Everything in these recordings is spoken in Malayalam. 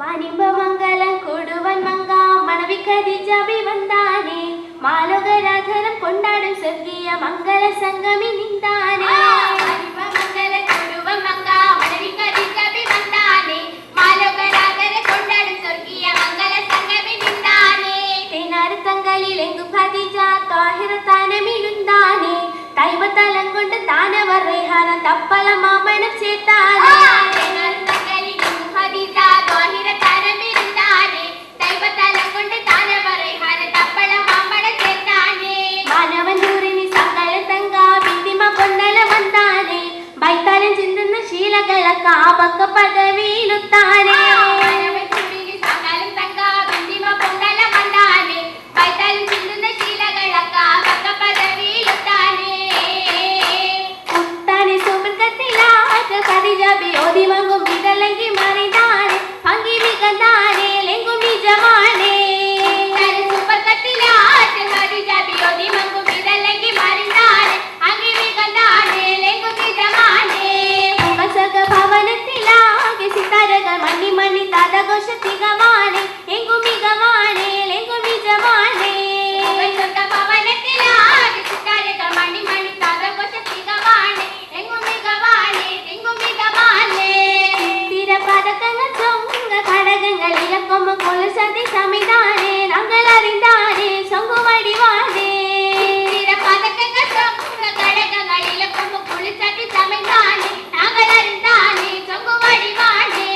മണിമ്പമംഗലം കൊടുവൻ മങ്ക മണവിക്കതിജാബി വന്താനേ മാലോകരാധനം കൊണ്ടാടും സ്വർഗീയ മംഗള സംഗമി നിന്താനേ മണിമ്പമംഗലം കൊടുവൻ മങ്ക മണവിക്കതിജാബി വന്താനേ മാലോകരാധനം കൊണ്ടാടും സ്വർഗീയ മംഗള സംഗമി നിന്താനേ തേനാർ തങ്കളിൽ എങ്കും ഖദീജ താഹിറ താനമിരുന്താനേ തൈവത്തലം കൊണ്ട് താനവർ റേഹാന തപ്പല മാമണം ചേത്താനേ കാപക്ക പദവിയിലുത്താനേ കുത്താനെ സുബർക്കത്തിലാറ്റ ഖദീജബി ഓതിമങ്ങും വിടലങ്കി മറിതാനേ ഭംഗി മികന്താനേ ലെങ്കുമി ജമാനേ സുബർക്കത്തിലാറ്റ ഖദീജബി ഓതിമങ്ങും വിടലങ്കി മറിതാനേ ഭംഗി മികന്താനേ ലെങ്കുമി ജമാനേ ഭവനത്തിലാകെ സിതാരകൾ മണ്ണി മണ്ണി താതഘോഷ തികവാനേ എങ്കുമികവാനേ ലെങ്കുമിജമാനേ ഭവനത്തിലാകെ സിതാരകൾ മണ്ണി മണ്ണി താതഘോഷ തികവാനേ എങ്കുമികവാനേ എങ്കുമികവാനേ തിരപതകങ്ങൾ ചൊങ്ക ഘടകങ്ങൾ ഇലക്കൊമ്പ കൊലുസതി സമിതാനേ ഞങ്ങളറിന്താനേ സൊങ്കുവടിവാനേ തിരപതകങ്ങൾ ചൊങ്ക ഘടകങ്ങൾ ഇലക്കൊമ്പ കൊലുസതി സമിതാനേ ഞങ്ങളറിന്താനേ സൊങ്കുവടിവാനേ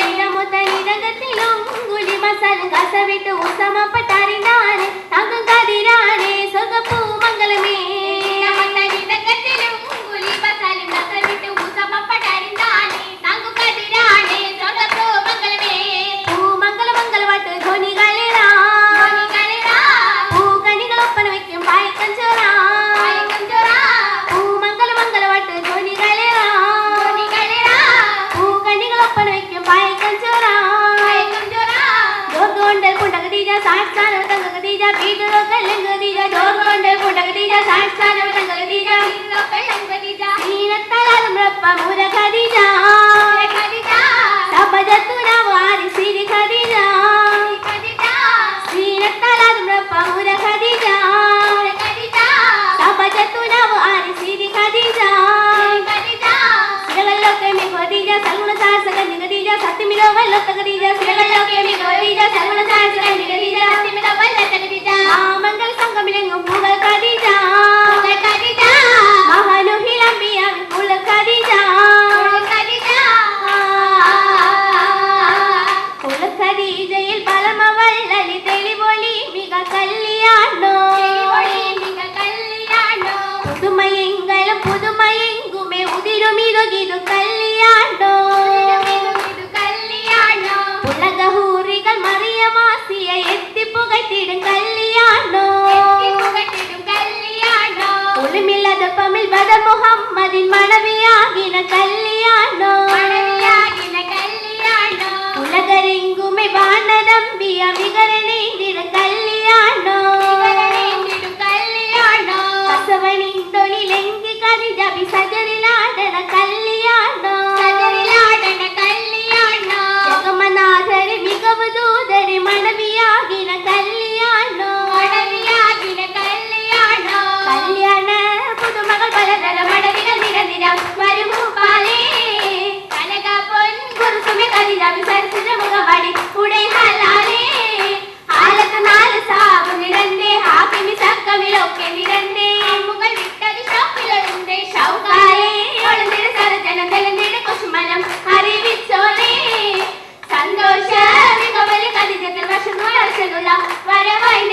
നിരമുതനിരകത്തിലും ഗുലി മസാല കസവിട്ട് ഉസമപ്പെട്ടറിന്താനേ തങ്കം കതിരാനേ സ്വർഗപ്പൂ മംഗളമേ നിരമുതനിരകത്തിലും ഗുലി മസാല കസവിട്ട് ഉസമപ്പെട്ടറിന്താനേ തങ്കം കതിരാനേ സ്വർഗപ്പൂ മംഗളമേ പൂ മംഗള മംഗളവാട്ട് ധ്വനികളിലാ പൂക്കണികളൊപ്പന വയ്ക്കും പായക്കഞ്ചോറാ പൂ മംഗള മംഗളവാട്ട് ധ്വനികളിലാ പൂക്കണികളൊപ്പന വയ്ക്കും പായക്കഞ്ചോറാ ജോർഗോണ്ട് കുണ്ടകതീജ സാക്ഷാനോ തങ്കകതീജ പീതലോ കല്ലങ്കതീജ ജോർഗോണ്ട് കുണ്ടകതീജ സാക്ഷാനോ തങ്കകതീജ പീതലോ കല്ലങ്കതീജ സീനത്തലാലും റപ്പ മുരകതീജ സബജത്തുനാവോ ആരി സിരി ഖദീജ സീനത്തലാലും റപ്പ മുരകതീജ സബജത്തുനാവോ ആരി സിരി ഖദീജ സിരകളൊക്കെ മിഖദീജ സൽഗുണ സാഹസക നിഗദീജ സത്യമിലോ വല്ലത്ത ഖദീജ സിരകളൊക്കെ മിഖദീജ സൽഗുണ സാഹസക നിഗദീജ സത്യമിലോ വല്ലത്ത ഖദീജ മംഗള സംഗമിലെങ്ങും പൂവൽ ഖദീജ മഹാനുഹിൽ അംബിയ പൂവൽ ഖദീജ പൂവൽ ഖദീജയിൽ പലമവല്ലലി തെളിവൊളി മിക കല്യാണോ പുതുമയെങ്കിലും പുതുമയെങ്കുമേ ഉതിരുമിരുകിതു കല്യാണോ ഉലകഹൂറികൾ മറിയമാസിയ എത്തിപ്പുകട്ടിടും കല്യാണോ ഉളുമില്ലാத പമിൽ ബദ മുഹമ്മദിൻ മണവിയാകിന കല്യാണോ ഉലകരെങ്കുമേ വാനരമ്പിയ വികരണേന്തിടും കല്യാണോ കസവണിന്തൊളിലെങ്കി ഖദീജബി സജറിലാടണ കല്യാണോ ജഗമനാഥരെ മികവ് ദൂതരെ മണവിയാകിന കല്യാണോ കല്യാണ പുതുമകൾ പലതര മടവികൾ നിരനിരം വരുഭൂപാലേ കനക പൊൻ കുറുസുമി ഖദീജബി സരസിജ മുഖവാടി ഉടൈ ഹലാലേ ഹാലത്ത് നാല് സാബ് നിരന്തേ ഹാക്കിമി സക്കമിലൊക്കെ നിരന്തേ മുകൾ വിട്ടത് ഷോപ്പിലുണ്ട് ഷൗക്കായേ ഒളിന്തിര സരജനം തെളിന്തിര കുശുമനം അറിവിച്ചോലേ സന്തോഷ മികവല് ഖദീജത്തിൽ വർഷനുള്ള വരവായി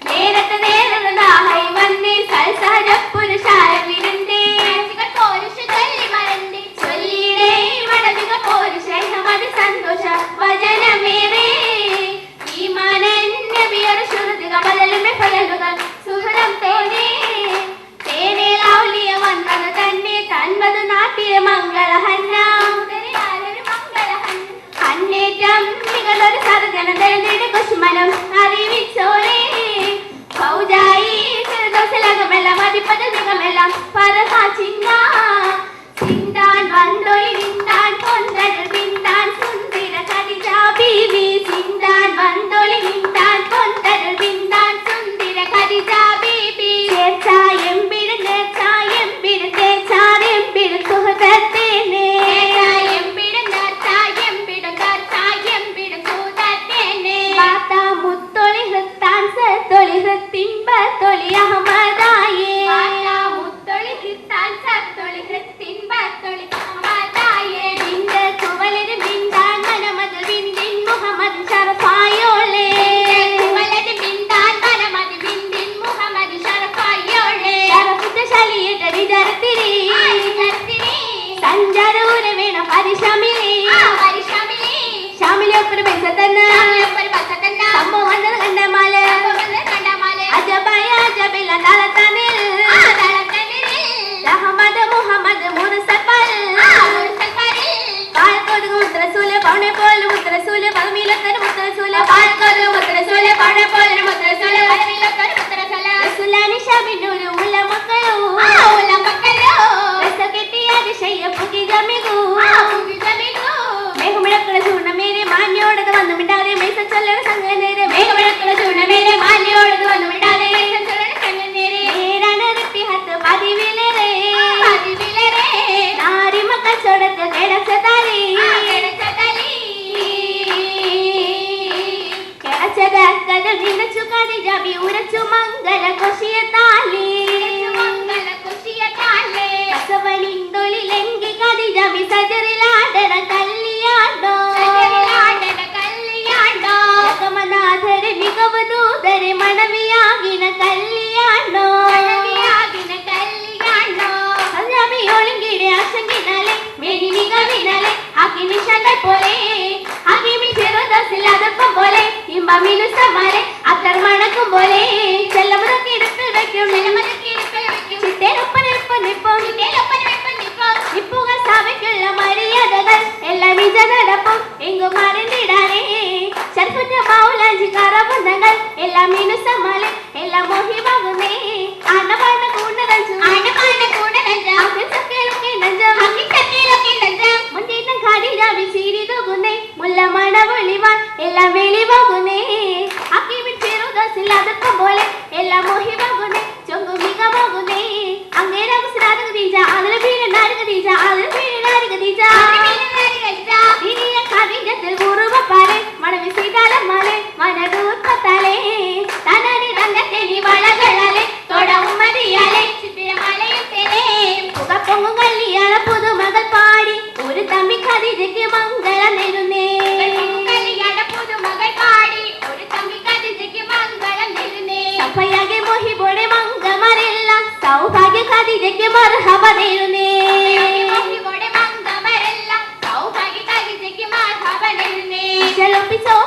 നേരത്തെ നേരതായി വന്നേ സൽസഹജ പുരുഷാര വിരുന്തേ പോരുഷ ചൊല്ലി മറന്തേ ചൊല്ലിടേ മടവിക പോരുഷ മതി സന്തോഷ വചനമേറേ ഈമാനൻ നബിയർ ശുരുതിക ബലലുമെ ഫലലുകൾ സുഹൃതം തേനേ ലൗലിയ വന്നത് തന്നെ തന്മത് നാട്ടിലെ മംഗളഹന്ന ഹന്നേറ്റം നിങ്ങളൊരു സർജന തെളിഞ്ഞിട്ട് കുശുമനം അറിവിച്ചോരേ ഫൗജായി ചെറുദോസലകമെല്ലാം മതിപ്പത് നിഗമെല്ലാം പരമാ ചിന്താൻ വണ്ടൊളി നിന്താൻ കൊണ്ടകൾ പിന്താൻ സുന്ദര കടി പൗണെ പോലെ മുത്തറസൂല് പദമിയിലൊത്തന് മുത്തറസൂല് പാലത്തോല് മുത്തറസൂല് പൗണെ പോലെ മുത്തറസൂല് പദമിയിലൊത്തന് മുത്തറസൂല് റസൂലാനി ഷാബിനൂര് ഉള്ള മക്കളോ രസ കെട്ടിയ അതിശയ പുകി ജമികൂ മേഘമിഴക്കുള്ള ചൂർണമേരെ മാന്യോടത് വന്നു മിണ്ടാതെ മൈസ ചൊല്ലണ സംഗനേരെ മേഘമിഴക്കുള്ള ചൂർണമേരെ മാന്യോടത് വന്നു മിണ്ടാതെ മൈസ ചൊല്ലണ സംഗനേരെ നേരാണ് റിപ്പി ഹത്ത് പതിവിലേറെ നാരി മക്കൾ ചോടത്ത് കിടച്ചതാലി കിടച്ചതക്കത് വിനച്ചു കതിജബി ഉരച്ചു മംഗല കൊശിയ താലി കസവനിന്തൊളിലെങ്കി കതിജബി സജറിലാടണ കല്യാണ്ടോ ജഗമനാഥരെ മികവ് ദൂതരെ മണവിയാകിന കല്യാണ്ടോ സജാബി ഒളിങ്കിടെ ആശങ്കിനാലെ മേനി മികവിനാലെ ആക്കി നിശകൾ പോലെ ആകിമി ചെറുദസിൽ അതപ്പം പോലെ ഇമ്പമിനു സമാലെ അത്തർ മണക്കും പോലെ ചെല്ലമുറക്കി ഇടുപ്പിൽ വയ്ക്കും ചിത്തേരൊപ്പനിപ്പം നിപ്പം നിപ്പുകൾ സഭയ്ക്കുള്ള മര്യാദകൾ എല്ലാം നിജ നടപ്പും എങ്കും മറിഞ്ഞിടാനേ ചർപ്പുറ്റ മൗലാഞ്ചി കറബന്ധങ്ങൾ എല്ലാം മിനുസമാലെ എല്ലാം മോഹിമാകുന്നേ ആണപാണ കൂടനഞ്ചു മുന്നേറ്റം കാടിരാവി സീരിതുകുന്നേ മുല്ല മണവൊളിവാൻ എല്ലാം വെളിവാകുന്നേ അക്കിമിൻ ചെറുദസിൽ അതപ്പം പോലെ എല്ലാം മോഹിമാകുന്നേ ചൊങ്കു മികമാകുന്നേ അങ്ങേരാകും ശ്രാതകതീജ അതിന് വീണ് നാരകതീജ അതിന് വീണ് നാരകതീജ കവിജത്തിൽ ഉറുവപ്പാലെ മണവി സീതാളമാലെ മനദൂർപ്പത്താലെ തനടി രംഗത്തെനി വളകളാലെ തൊടവുമതിയാലെ ചിത്തിരമാലയത്തേനെ പുകപ്പൊങ്ങും കല്യാണ പുതുമകൾ പാടി ഒരു തമ്മി ഖദീജയ്ക്ക് മംഗളം നേരുന്നേ കല്യാണ പുതുമകൾ പാടി ഒരു തമ്മി ഖദീജയ്ക്ക് മംഗളം നേരുന്നേ സഫയാകെ മോഹിബോടെ മംഗമറില്ല സൗഭാഗ്യ ഖദീജയ്ക്ക് മർഹബ നേരുന്നേ സൗഭാഗ്യ ഖദീജയ്ക്ക് മർഹബ നേരുന്നേ ചലോ പിസോ